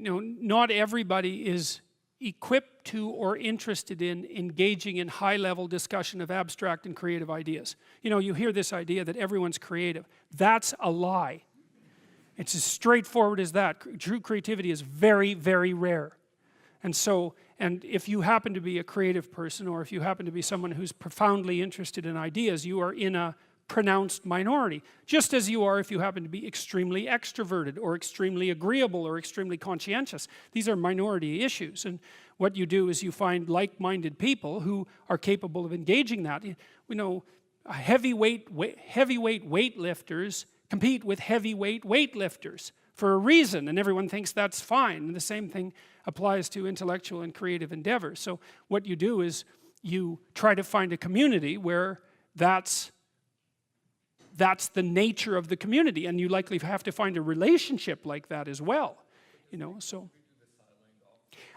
not everybody is equipped to or interested in engaging in high-level discussion of abstract and creative ideas. You hear this idea that everyone's creative. That's a lie. It's as straightforward as that. True creativity is very, very rare. And if you happen to be a creative person, or if you happen to be someone who's profoundly interested in ideas, you are in a pronounced minority, just as you are if you happen to be extremely extroverted or extremely agreeable or extremely conscientious. These are minority issues, and what you do is you find like-minded people who are capable of engaging that. Heavyweight weightlifters compete with heavyweight weightlifters for a reason, and everyone thinks that's fine, and the same thing applies to intellectual and creative endeavors. So what you do is you try to find a community where that's the nature of the community, and you likely have to find a relationship like that as well. So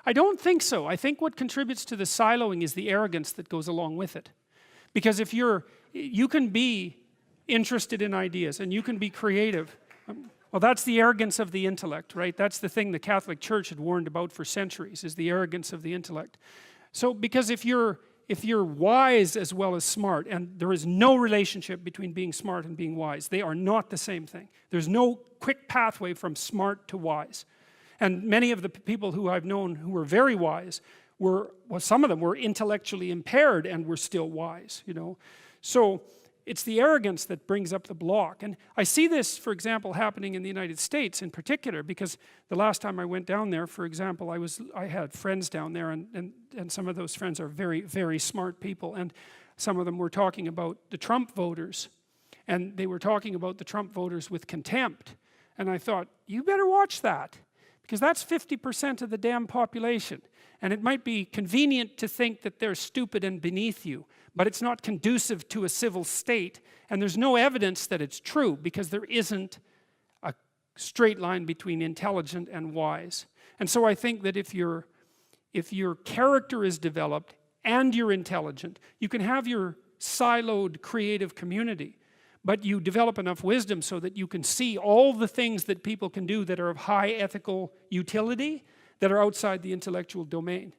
I don't think so. I think what contributes to the siloing is the arrogance that goes along with it. Because if you can be interested in ideas and you can be creative, well, that's the arrogance of the intellect, right? That's the thing the Catholic Church had warned about for centuries, is the arrogance of the intellect. So because if you're wise as well as smart, and there is no relationship between being smart and being wise, they are not the same thing. There's no quick pathway from smart to wise. And many of the people who I've known who were very wise some of them were intellectually impaired and were still wise, So it's the arrogance that brings up the block. And I see this, for example, happening in the United States in particular, because the last time I went down there, for example, I had friends down there, and some of those friends are very, very smart people, and some of them were talking about the Trump voters, and they were talking about the Trump voters with contempt. And I thought, you better watch that, because that's 50% of the damn population. And it might be convenient to think that they're stupid and beneath you, but it's not conducive to a civil state, and there's no evidence that it's true, because there isn't a straight line between intelligent and wise. And so I think that if your character is developed and you're intelligent, you can have your siloed creative community, but you develop enough wisdom so that you can see all the things that people can do that are of high ethical utility that are outside the intellectual domain.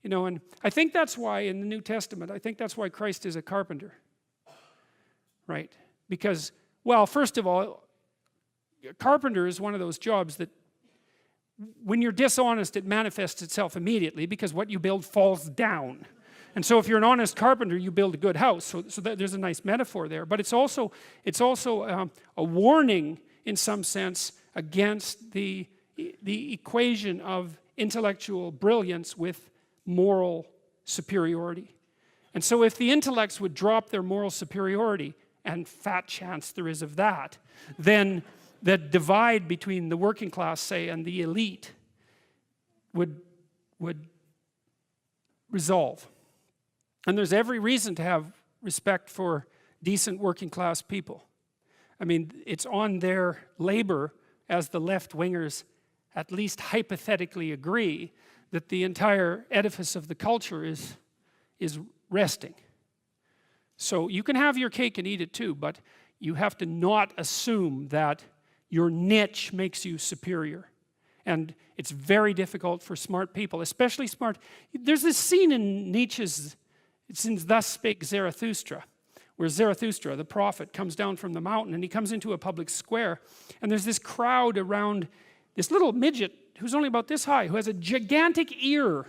And I think that's why in the New Testament, I think that's why Christ is a carpenter, right? Because, well, first of all, a carpenter is one of those jobs that when you're dishonest, it manifests itself immediately, because what you build falls down. And so if you're an honest carpenter, you build a good house. So there's a nice metaphor there. But it's also a warning, in some sense, against the equation of intellectual brilliance with moral superiority. And so if the intellects would drop their moral superiority, and fat chance there is of that, then the divide between the working class, say, and the elite would resolve. And there's every reason to have respect for decent working class people. I mean, it's on their labor, as the left-wingers at least hypothetically agree, that the entire edifice of the culture is resting. So you can have your cake and eat it too, but you have to not assume that your niche makes you superior. And it's very difficult for smart people, especially smart. There's this scene in Nietzsche's, it's in Thus Spake Zarathustra, where Zarathustra, the prophet, comes down from the mountain, and he comes into a public square, and there's this crowd around this little midget who's only about this high, who has a gigantic ear,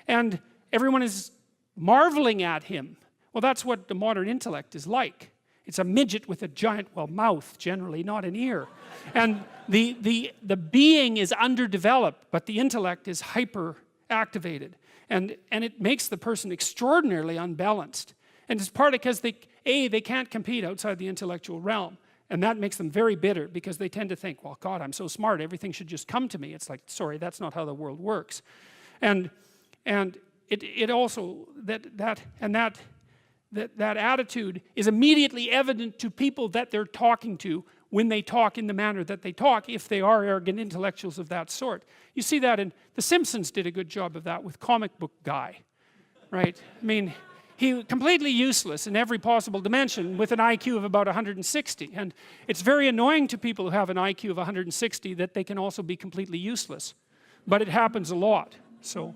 and everyone is marveling at him. Well, that's what the modern intellect is like. It's a midget with a giant, well, mouth generally, not an ear. And the being is underdeveloped, but the intellect is hyper activated. And it makes the person extraordinarily unbalanced. And it's partly because they can't compete outside the intellectual realm. And that makes them very bitter, because they tend to think, well, God, I'm so smart, everything should just come to me. It's like, sorry, that's not how the world works. And it also, that attitude is immediately evident to people that they're talking to when they talk in the manner that they talk, if they are arrogant intellectuals of that sort. You see that in The Simpsons did a good job of that with Comic Book Guy, right? I mean, completely useless in every possible dimension with an IQ of about 160. And it's very annoying to people who have an IQ of 160 that they can also be completely useless. But it happens a lot, so.